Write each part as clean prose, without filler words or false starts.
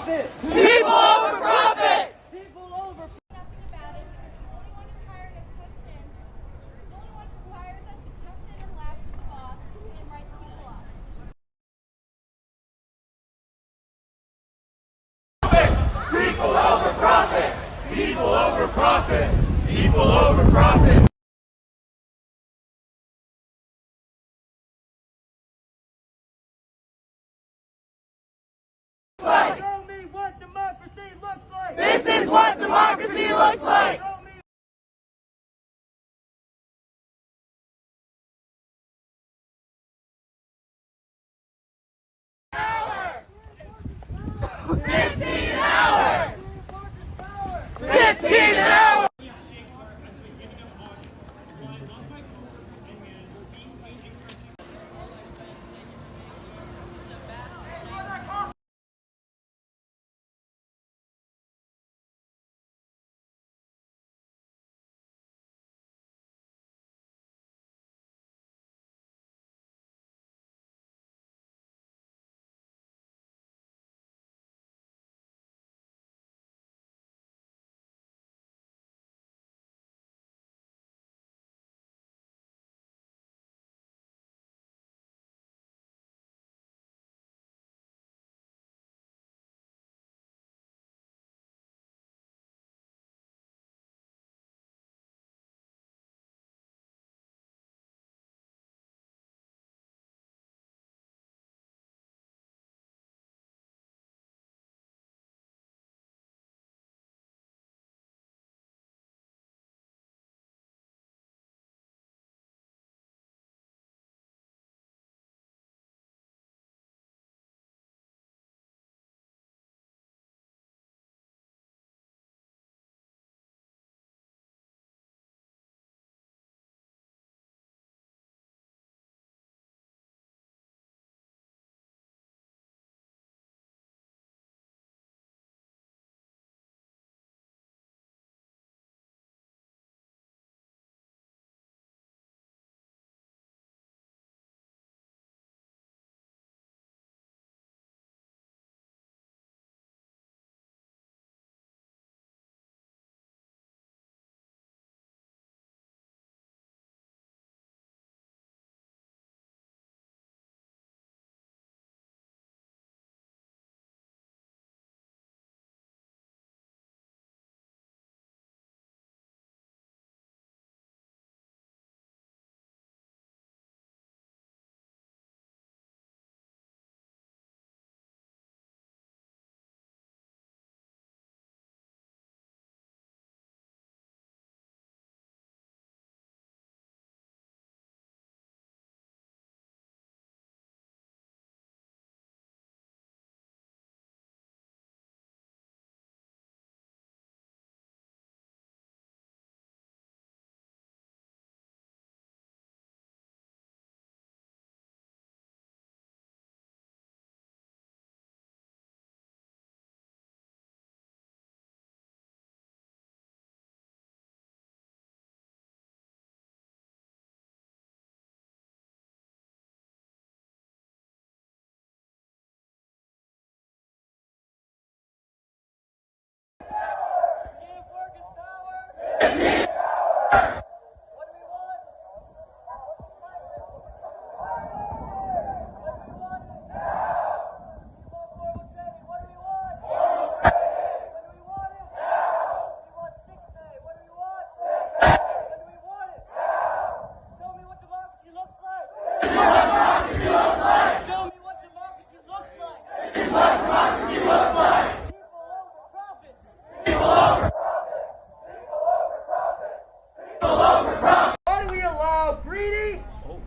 profit! People over profit! People over Nothing about it because the only one who hired us comes in. The only one who hires us just comes in and laughs with the boss and writes people up. People over profit! People over profit! People over profit! Show me what democracy looks like! This is what democracy looks like! Show me. Hour! 15 hours! 15 hours!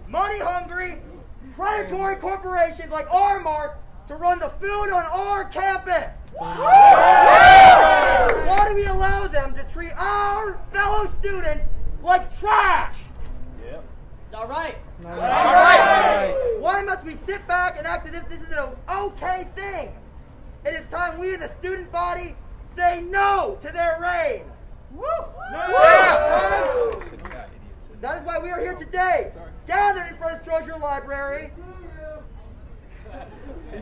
Money-hungry, predatory corporations like ARMARK to run the food on our campus? Why do we allow them to treat our fellow students like trash? Yep. It's not right. Not right. Why must we sit back and act as if this is an okay thing? It is time we as a student body say no to their reign. Woo! No! That is why we are here today, gathered in front of Strozier Library,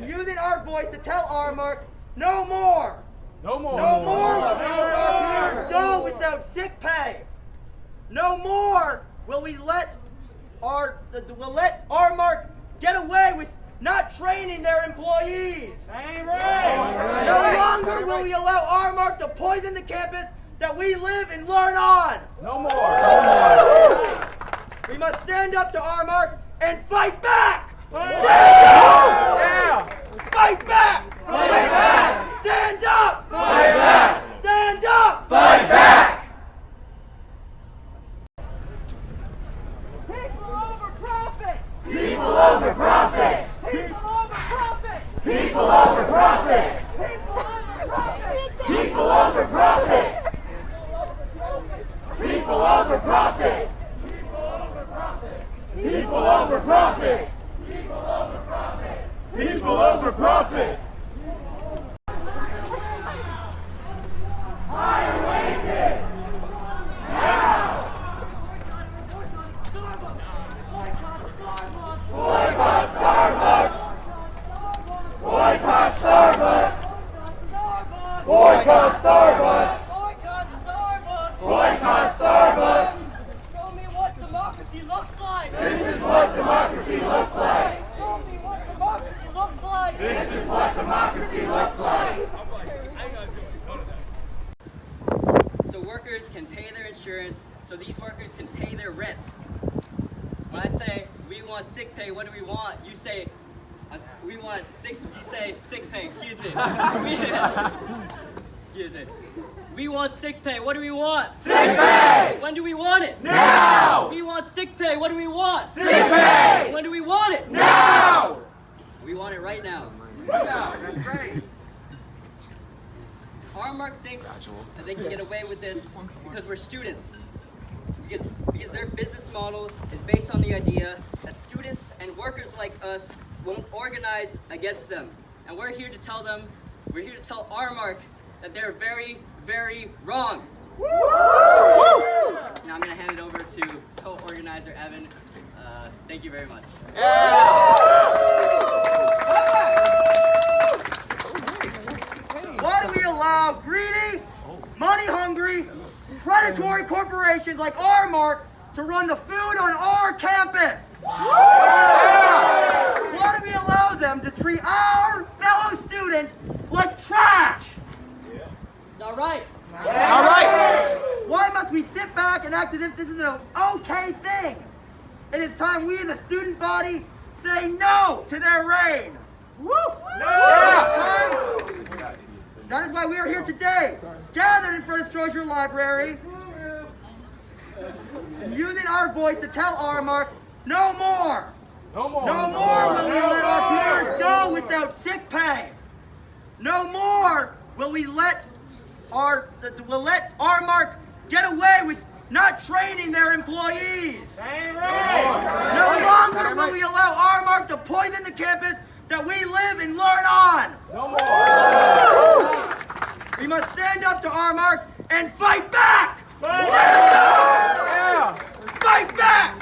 using our voice to tell ARMARK No more. No more. No more will we let our peers go without sick pay. No more will we let ARMARK get away with not training their employees. Ain't right. No longer will we allow ARMARK to poison the campus that we live and learn on. No more. We must stand up to ARMARK and fight back. Yeah. Fight back. Fight back. Stand up. Fight back. Stand up. Fight back. People over profit. People over profit. People over profit. People over profit. People over profit. People over profit. People over profit. People over profit. Higher wages. Now. Boycott Starbucks. Boycott Starbucks. Boycott Starbucks. Boycott Starbucks. Show me what democracy looks like. This is what democracy looks like. Show me what democracy looks like. This is what democracy looks like. So workers can pay their insurance, so these workers can pay their rent. When I say we want sick pay, what do we want? You say we want sick. You say sick pay. Excuse me. Excuse me. We want sick pay. What do we want? Sick pay! When do we want it? Now! We want sick pay. What do we want? Sick pay! When do we want it? Now! We want it right now. Right now, that's right. ARMARK thinks that they can get away with this because we're students. Because their business model is based on the idea that students and workers like us won't organize against them. And we're here to tell them, we're here to tell ARMARK that they're very, very wrong. Now I'm going to hand it over to co-organizer Evan. Thank you very much. Why do we allow greedy, money-hungry, predatory corporations like ARMARK to run the food on our campus? Why do we allow them to treat our fellow students like trash? It's not right. All right. Why must we sit back and act as if this is an okay thing? It is time we as a student body say no to their reign. That is why we are here today, gathered in front of Strozier Library, using our voice to tell ARMARK, no more. No more. No more will we let our peers go without sick pay. No more will we let ARMARK get away with not training their employees. Ain't right. No longer will we allow ARMARK to poison the campus that we live and learn on. No more. We must stand up to ARMARK and fight back. Yeah. Fight back.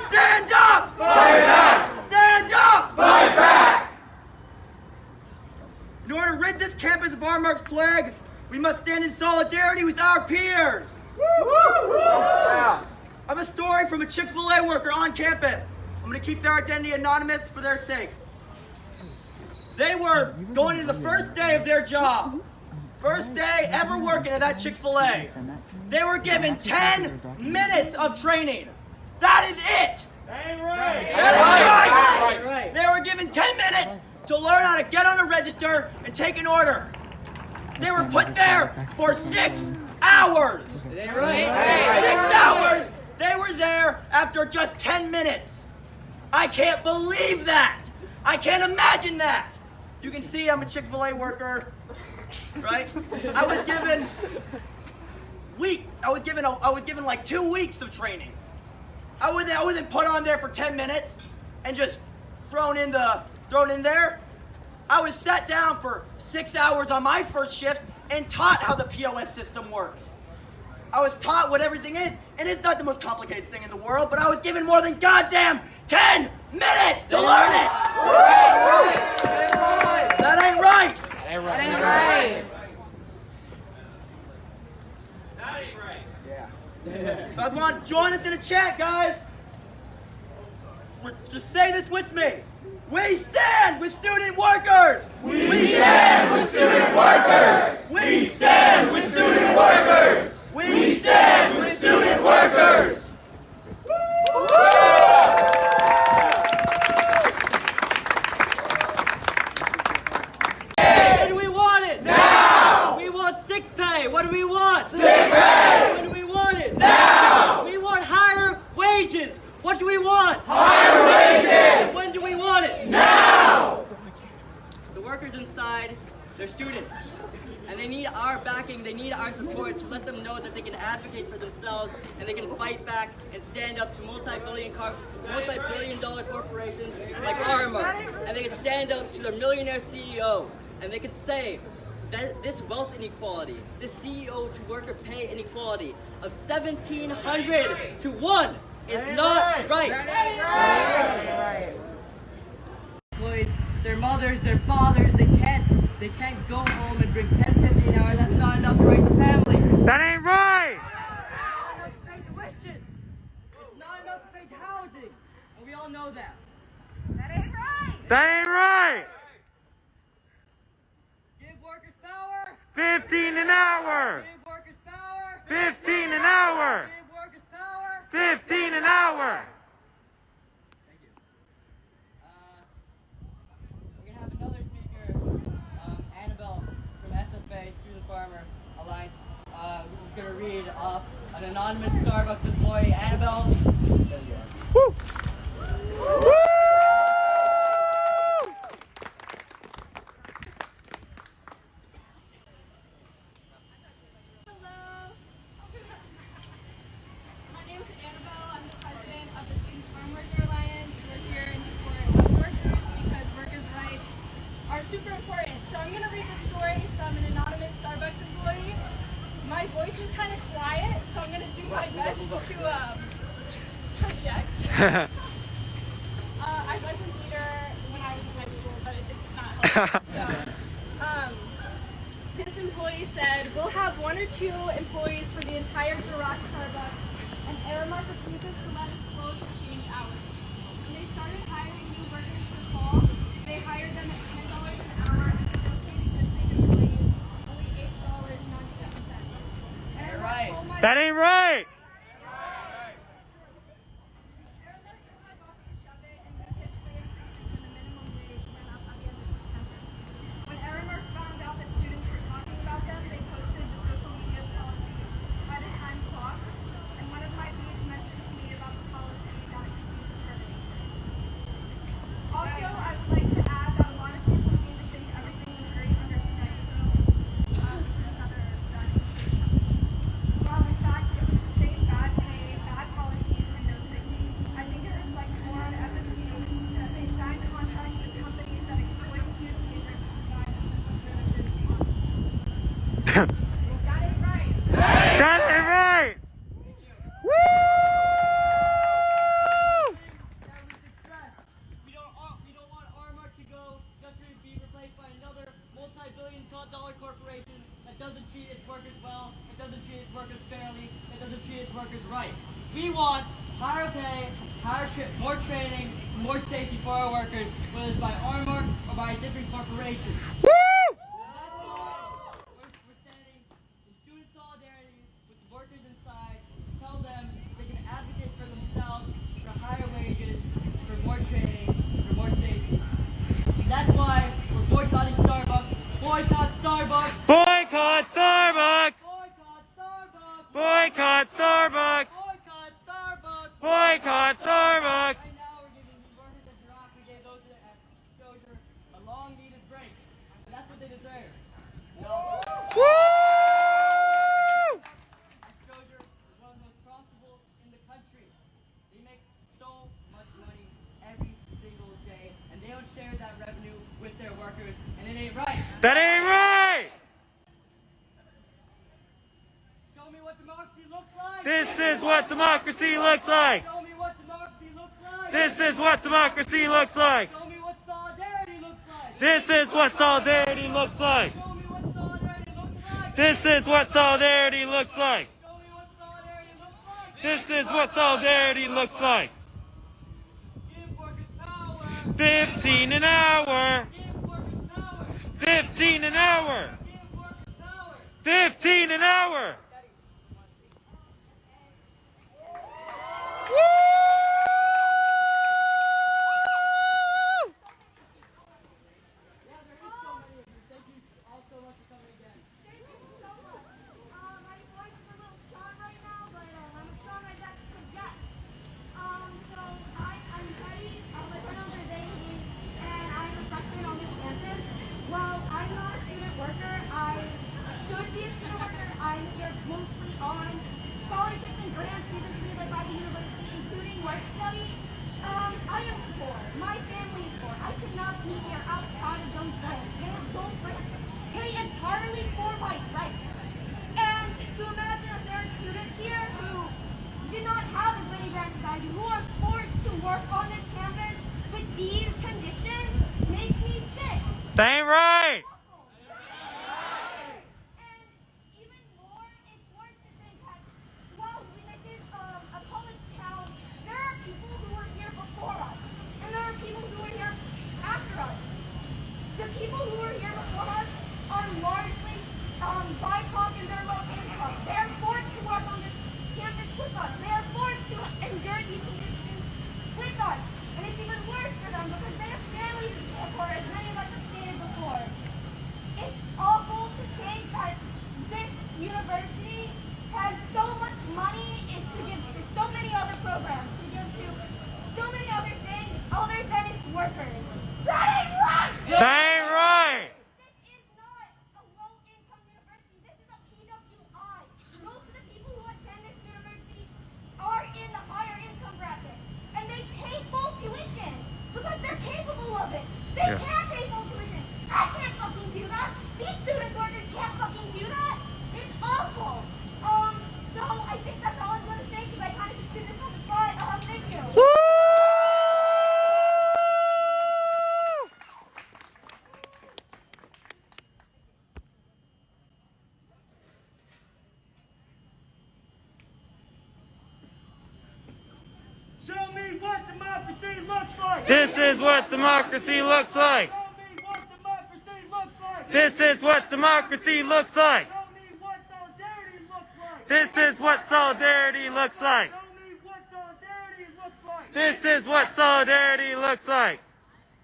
Stand up. Fight back. Stand up. Fight back. In order to rid this campus of ARMARK's plague, we must stand in solidarity with our peers. I have a story from a Chick-fil-A worker on campus. I'm going to keep their identity anonymous for their sake. They were going into the first day of their job. First day ever working at that Chick-fil-A. They were given 10 minutes of training. That is it. Ain't right. That is right. Right. They were given 10 minutes to learn how to get on a register and take an order. They were put there for 6 hours. It ain't right. 6 hours. They were there after just 10 minutes. I can't believe that. I can't imagine that. You can see I'm a Chick-fil-A worker, right? I was given like 2 weeks of training. I wasn't put on there for 10 minutes and just thrown in there. I was sat down for 6 hours on my first shift and taught how the POS system works. I was taught what everything is, and it's not the most complicated thing in the world, but I was given more than goddamn 10 minutes to learn it! That ain't right! ain't right. You guys want to join us in the chat, guys? Just say this with me. We stand with student workers. We stand with student workers. We stand with student workers. We stand with student workers. When do we want it? Now! We want sick pay. What do we want? Sick pay! When do we want it? Now! We want higher wages. What do we want? Higher wages. When do we want it? Now! The workers inside, they're students. And they need our backing, they need our support to let them know that they can advocate for themselves and they can fight back and stand up to multi-billion dollar corporations like ARMARK. And they can stand up to their millionaire CEO. And they can say that this wealth inequality, this CEO to worker pay inequality of 1,700 to 1 is not right. Employees, their mothers, their fathers, they can't go home and bring 10.50 an hour. That's not enough to raise a family. That ain't right. It's not enough to pay tuition. It's not enough to pay housing. And we all know that. That ain't right. That ain't right. Give workers power. 15 an hour. Give workers power. 15 an hour. Give workers power. 15 an hour. Thank you. We're gonna have another speaker, Annabelle from SFA, Student Farmer Alliance, who's gonna read off an anonymous Starbucks employee. Annabelle. Woo. Woo. Hello. My name is Annabelle. I'm the president of the Student Farm Worker Alliance. We're here in support of workers because workers' rights are super important. So I'm going to read this story from an anonymous Starbucks employee. My voice is kind of quiet, so I'm going to do my best to project. I was a leader when I was in high school, but it's not helpful. So, this employee said, we'll have 1 or 2 employees for the entire Dirac Starbucks, and ARMARK refuses to let us close or change hours. When they started hiring new workers for fall, they hired them at $10 an hour and still paid existing employees only $8.97. And Right. told my That ain't right. When ARMARK found out that students were talking about them, they posted the social media policy by the time clock, and one of my leads mentioned to me about the policy that it could be terminated. Also, I would like to add that a lot of people seem to think everything is great under Spencer, which is another bad while in fact it was the same bad pay, bad policies, and no sick leave. I think it reflects more on FSU that they signed contracts with companies that exploit student leaders to provide essential services on that ain't right. That ain't right. Woo. We don't want ARMARK to go just to be replaced by another multi-billion-dollar corporation that doesn't treat its workers well, that doesn't treat its workers fairly, that doesn't treat its workers right. We want higher pay, more training, more safety for our workers, whether it's by ARMARK or by a different corporation. Woo. That's why we're standing in student solidarity with the workers inside. Tell them they can advocate for themselves, for higher wages, for more training, for more safety. That's why we're boycotting Starbucks. Boycott Starbucks! Boycott Starbucks. Boycott Starbucks! Boycott Starbucks. Boycott Starbucks! Boycott Starbucks. Right now we're giving these workers at Dirac, we gave those at Exposure a long-needed break. And that's what they deserve. No. Woo. Exposure is one of the most profitable in the country. They make so much money every single day, and they don't share that revenue with their workers, and it ain't right. That ain't right. Show me what democracy looks like. This is what democracy looks like. Show me what democracy looks like. This is what democracy looks like. Show me what solidarity looks like. This is what solidarity looks like. This is what solidarity looks like. This is what solidarity looks like. 15 an hour. 15 an hour. 15 an hour. Mostly on scholarships and grants usually like by the university, including work study. I am poor. My family is poor. I could not be here outside of those grants. Those grants pay entirely for my rent. And to imagine that there are students here who do not have as many grants as I do, who are forced to work on this campus with these conditions, makes me sick. That ain't right. The people who are here before us are largely BIPOC and they're low income. They're forced to work on this campus with us. They are forced to endure these conditions with us. And it's even worse for them because they have families to care for, as many of us have stated before. It's awful to think that this university has so much money to give to so many other programs, to give to so many other things other than its workers. That ain't right! That ain't right. This is not a low-income university. This is a PWI. Most of the people who attend this university are in the higher income brackets. And they pay full tuition because they're capable of it. They can't pay full tuition. I can't fucking do that. These student workers can't fucking do that. It's awful. So I think that's all I'm going to say because I kind of just did this on the spot. Thank you. Show me what democracy looks like. This is what democracy looks like. Show me what democracy looks like. This is what democracy looks like. Show me what solidarity looks like. This is what solidarity looks like. Show me what solidarity looks like. This is what solidarity looks like.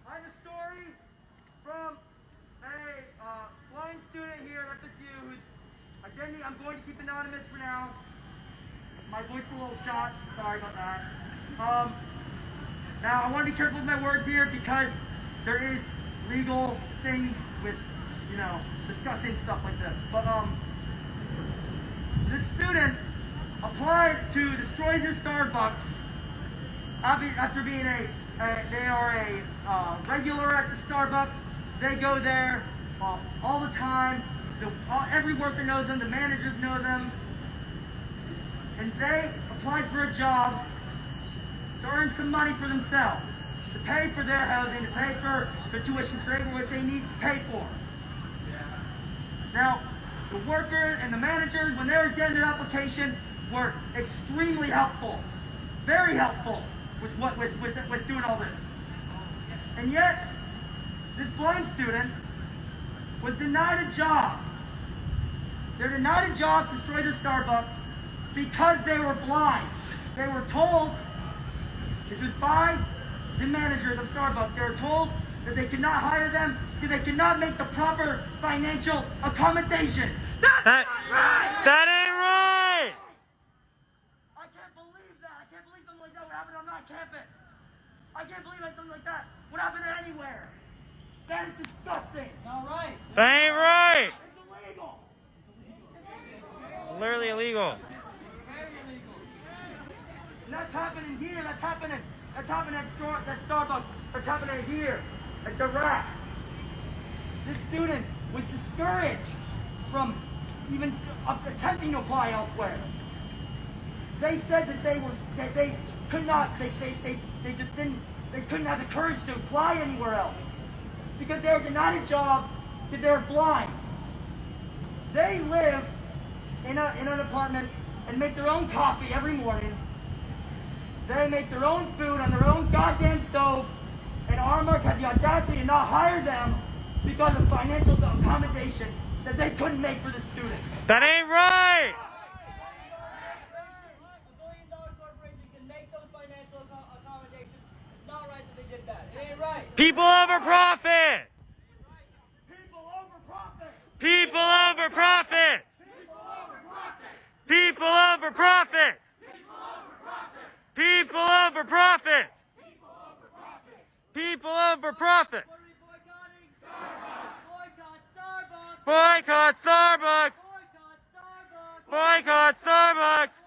I have a story from a blind student here at FSU who's identity. I'm going to keep anonymous for now. My voice is a little shot. Sorry about that. Now I want to be careful with my words here because there is legal things with, discussing stuff like this. But this student applied to destroy their Starbucks after being they are a regular at the Starbucks. They go there all the time. Every worker knows them. The managers know them. And they applied for a job to earn some money for themselves, to pay for their housing, to pay for their tuition, for what they need to pay for. Now, the workers and the managers, when they were getting their application, were extremely helpful, very helpful with doing all this. And yet, this blind student was denied a job. They're denied a job to destroy their Starbucks because they were blind. They were told, this was by the managers of Starbucks, they were told that they could not hire them because they could not make the proper financial accommodation. That's not right! That ain't right! I can't believe that. I can't believe something like that would happen on that campus. I can't believe something like that would happen anywhere. That is disgusting. All right. That ain't right! It's illegal. Literally illegal. And that's happening here. That's happening at Starbucks. That's happening here at the rack. This student was discouraged from even attempting to apply elsewhere. They said that they could not, they couldn't have the courage to apply anywhere else. because they were denied a job because they were blind. They live in an apartment and make their own coffee every morning. They make their own food on their own goddamn stove, and ARMARK had the audacity to not hire them because of financial accommodation that they couldn't make for the students. That ain't right! A billion-dollar corporation can make those financial accommodations. It's not right that they did that. It ain't right. People over profit! People over profit! People over profit! People over profit! People over profit! People over profit! What are we boycotting? Starbucks. Boycott Starbucks! Boycott Starbucks. Boycott Starbucks!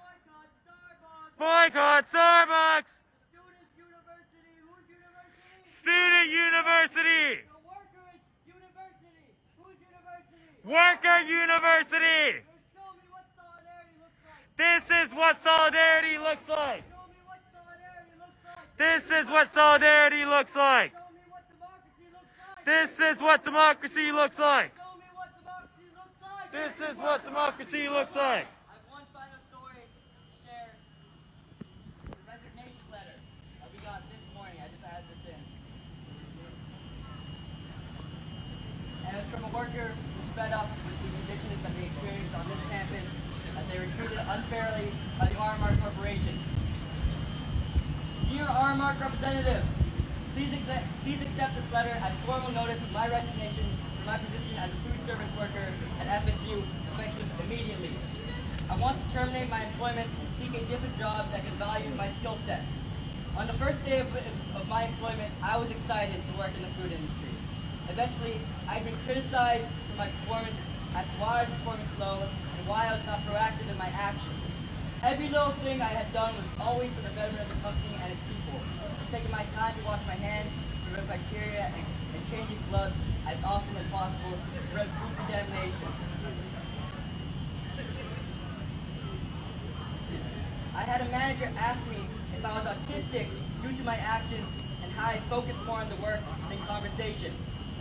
Boycott Starbucks. Boycott Starbucks! Student university. Whose university? Student University! The workers university. Whose university? Worker University! Show me what solidarity looks like. This is what solidarity looks like! Show me what solidarity looks like. This is what solidarity looks like! Show me what democracy looks like. This is what democracy looks like! Show me what democracy looks like. This is what democracy looks like! I have one final story to share. It's a resignation letter that we got this morning. I just had this in. And it's from a worker who's fed up with the conditions that they experienced on this campus, as they were treated unfairly by the ARMARK Corporation. Dear ARMARK representative, please accept this letter as formal notice of my resignation from my position as a food service worker at FSU, effective immediately. I want to terminate my employment and seek a different job that can value my skill set. On the first day of my employment, I was excited to work in the food industry. Eventually, I'd been criticized for my performance as to why I was performing slow and why I was not proactive in my actions. Every little thing I had done was always for the betterment of the company and its people. Taking my time to wash my hands, remove bacteria, and changing gloves as often as possible to prevent food contamination. I had a manager ask me if I was autistic due to my actions and how I focused more on the work than conversation.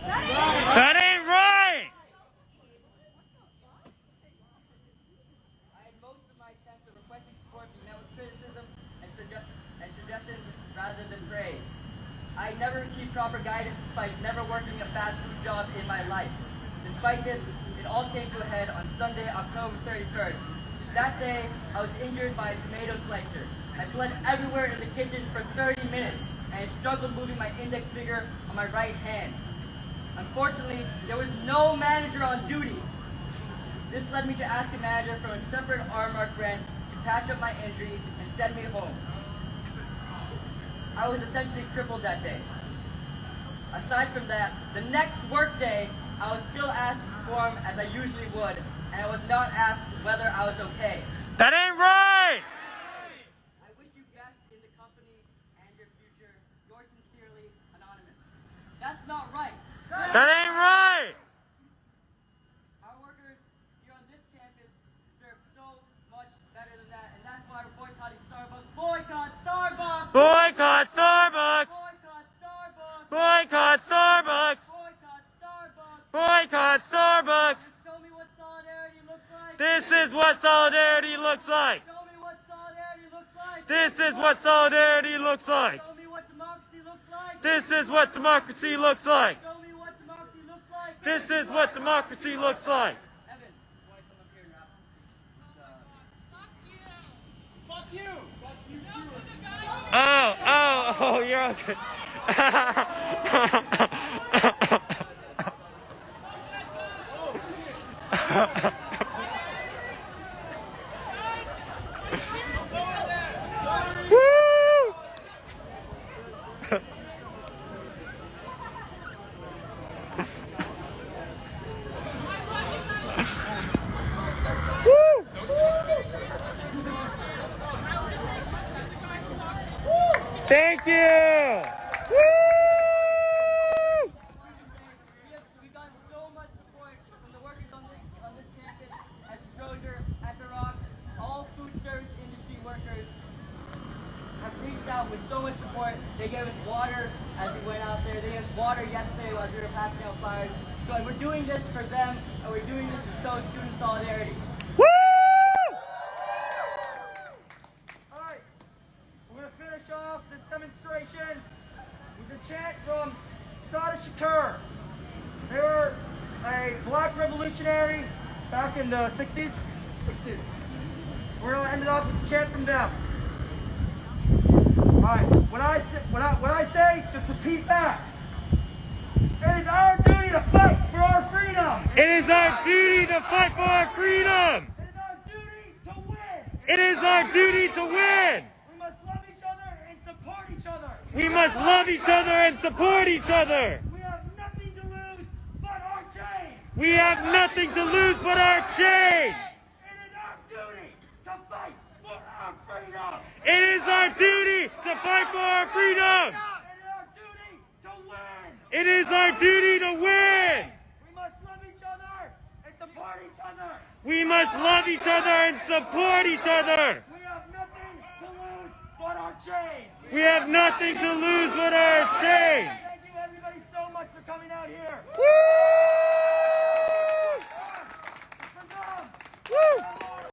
That ain't right! I had most of my attempts at requesting support be met with criticism and suggestions rather than praise. I never received proper guidance despite never working a fast food job in my life. Despite this, it all came to a head on Sunday, October 31st. That day, I was injured by a tomato slicer. I bled everywhere in the kitchen for 30 minutes, and I struggled moving my index finger on my right hand. Unfortunately, there was no manager on duty. This led me to ask a manager from a separate ARMARK branch to patch up my injury and send me home. I was essentially crippled that day. Aside from that, the next work day, I was still asked to perform as I usually would, and I was not asked whether I was okay. That ain't right! I wish you best in the company and your future. Yours sincerely, Anonymous. That's not right. That ain't right! Our workers here on this campus deserve so much better than that, and that's why we're boycotting Starbucks. Boycott Starbucks! Boycott Starbucks! Boycott Starbucks! Boycott Starbucks! Boycott Starbucks! Boycott Starbucks! Show me what solidarity looks like! This is what solidarity looks like! Show me what solidarity looks like! This is what solidarity looks like! Show me what democracy looks like! This is what democracy looks like! Show me what democracy looks like! This is what democracy looks like! Evan, why come up here and rap? Oh, you're okay. Woo! Thank you! Woo! We got so much support from the workers on this campus, at Stroger, at the Rock, all food service industry workers have reached out with so much support. They gave us water as we went out there. They gave us water yesterday while we were passing out flyers. So we're doing this for them, and we're doing this to show student solidarity. Woo! All right, we're going to finish off this demonstration with a chant from Sada Shakur. They were a black revolutionary back in the 60s. We're going to end it off with a chant from them. All right, when I say, just repeat back. It is our duty to fight for our freedom. It is our duty to fight for our freedom. It is our duty to win. It is our duty to win. We must love each other and support each other. We must love each other and support each other. We have nothing to lose but our chains. We have nothing to lose but our chains. It is our duty to fight for our freedom. It is our duty to fight for our freedom. It is our duty to win. It is our duty to win. We must love each other and support each other. We must love each other and support each other. We have nothing to lose but our chains. We have nothing to lose but our chains.